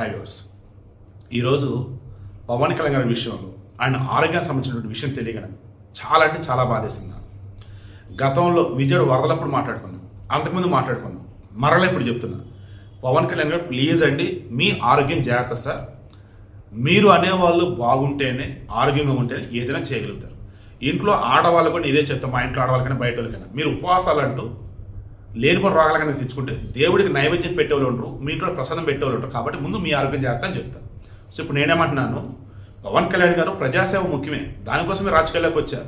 Hi viewers. ఈరోజు పవన్ కళ్యాణ్ గారి విషయంలో ఆయన ఆరోగ్యానికి సంబంధించినటువంటి విషయం తెలియగానే చాలా అంటే చాలా బాధేస్తుంది. గతంలో విజయవాడ వరదలప్పుడు మాట్లాడుకున్నాం, అంతకుముందు మాట్లాడుకున్నాం, మరలా ఇప్పుడు చెప్తున్నా. పవన్ కళ్యాణ్ గారు ప్లీజ్ అండి, మీ ఆరోగ్యం జాగ్రత్త సార్. మీరు అనేవాళ్ళు బాగుంటేనే, ఆరోగ్యంగా ఉంటేనే ఏదైనా చేయగలుగుతారు. ఇంట్లో ఆడవాళ్ళు కూడా ఇదే చెప్తాం, మా ఇంట్లో ఆడవాళ్ళకైనా బయట వాళ్ళకైనా మీరు ఉపవాసాలు అంటూ లేనిపోయిన రోగాలకైనా తెచ్చుకుంటే దేవుడికి నైవేద్యం పెట్టేవాళ్ళు ఉంటారు, మీ ఇంట్లో ప్రసాదం పెట్టేవాళ్ళు ఉంటారు. కాబట్టి ముందు మీ ఆరోగ్యం జాగ్రత్త అని చెప్తాను. సో ఇప్పుడు నేనేమంటున్నాను, పవన్ కళ్యాణ్ గారు ప్రజాసేవ ముఖ్యమే, దానికోసమే రాజకీయాల్లోకి వచ్చారు.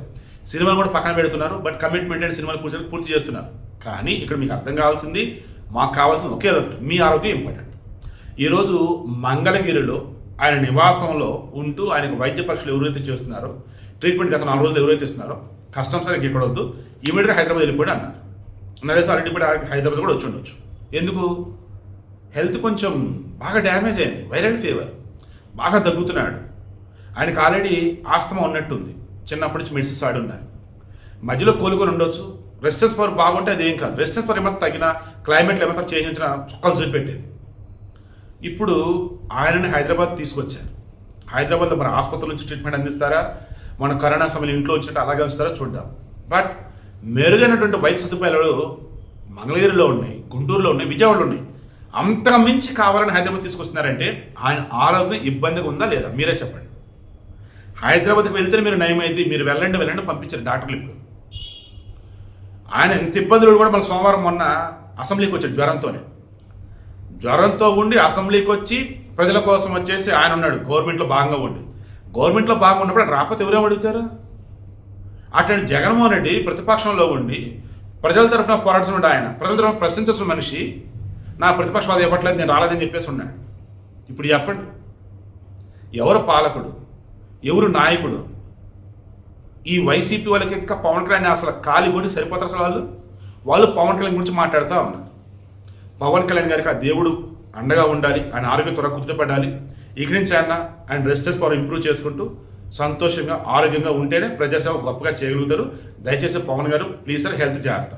సినిమాలు కూడా పక్కన పెడుతున్నారు, బట్ కమిట్మెంట్ అండ్ సినిమాలు పూర్తి చేస్తున్నారు. కానీ ఇక్కడ మీకు అర్థం కావాల్సింది, మాకు కావాల్సింది ఒకే ఒకటి, మీ ఆరోగ్యం ఇంపార్టెంట్. ఈరోజు మంగళగిరిలో ఆయన నివాసంలో ఉంటూ ఆయనకు వైద్య పరీక్షలు ఎవరైతే చేస్తున్నారో, ట్రీట్మెంట్ గత 4 రోజులు ఎవరైతే ఇస్తున్నారో, కష్టం సరే ఇక్కడ వద్దు, ఇమీడియట్గా హైదరాబాద్ వెళ్ళిపోయి అన్నారు. నరేష్ ఆల్రెడీ ఇప్పుడు హైదరాబాద్ కూడా వచ్చి ఉండొచ్చు. ఎందుకు? హెల్త్ కొంచెం బాగా డ్యామేజ్ అయింది, వైరల్ ఫీవర్, బాగా దగ్గుతున్నాడు. ఆయనకు ఆల్రెడీ ఆస్తమా ఉన్నట్టుంది, చిన్నప్పటి నుంచి మెడిసిన్స్ వాడి ఉన్నారు. మధ్యలో కోలుకొని ఉండొచ్చు. రెసిస్టెన్స్ పవర్ బాగుంటే అదేం కాదు, రెసిస్టెన్స్ పవర్ ఏమైనా తగిన, క్లైమేట్లో ఏమైనా చేంజ్ వచ్చినా చుక్కలు చూపెట్టేది. ఇప్పుడు ఆయనని హైదరాబాద్ తీసుకొచ్చారు. హైదరాబాద్లో మన ఆసుపత్రి నుంచి ట్రీట్మెంట్ అందిస్తారా, మన కరోనా సమయంలో ఇంట్లో వచ్చినట్టు అలాగే ఉంచుతారా చూద్దాం. బట్ మెరుగైనటువంటి వైద్య సదుపాయాలు మంగళగిరిలో ఉన్నాయి, గుంటూరులో ఉన్నాయి, విజయవాడలో ఉన్నాయి. అంతగా మించి కావాలని హైదరాబాద్ తీసుకొస్తున్నారంటే ఆయన ఆరోగ్యం ఇబ్బందిగా ఉందా లేదా మీరే చెప్పండి. హైదరాబాద్కి వెళ్తే మీరు నయమైంది, మీరు వెళ్ళండి పంపించారు డాక్టర్లు. ఇప్పుడు ఆయన ఎంత ఇబ్బందులు కూడా మన సోమవారం మొన్న అసెంబ్లీకి వచ్చాడు జ్వరంతో ఉండి అసెంబ్లీకి వచ్చి ప్రజల కోసం వచ్చేసి ఆయన ఉన్నాడు గవర్నమెంట్లో భాగంగా ఉండి. గవర్నమెంట్లో భాగంగా ఉన్నప్పుడు రాకపోతే ఎవరేమో అడుగుతారు. అటువంటి జగన్మోహన్ రెడ్డి ప్రతిపక్షంలో ఉండి ప్రజల తరఫున పోరాడుతున్న ఆయన, ప్రజల తరఫున ప్రశ్నించాల్సిన మనిషి, నా ప్రతిపక్షవాది ఇవ్వట్లేదు, నేను రాలేదని చెప్పేసి ఉన్నాడు. ఇప్పుడు చెప్పండి, ఎవరు పాలకుడు, ఎవరు నాయకుడు? ఈ వైసీపీ వాళ్ళకి ఇంకా పవన్ కళ్యాణ్ అసలు కాలిగొని సరిపోతారు. అసలు వాళ్ళు పవన్ కళ్యాణ్ గురించి మాట్లాడుతూ ఉన్నారు. పవన్ కళ్యాణ్ గారికి ఆ దేవుడు అండగా ఉండాలి, ఆయన ఆరోగ్యం త్వరగా కుదుటపడాలి. ఇక్కడి నుంచి ఆయన రెసిస్టెన్స్ పవర్ ఇంప్రూవ్ చేసుకుంటూ సంతోషంగా ఆరోగ్యంగా ఉంటేనే ప్రజాసేవ గొప్పగా చేయగలుగుతారు. దయచేసి పవన్ గారు ప్లీజ్ సార్ హెల్త్ జాగ్రత్త.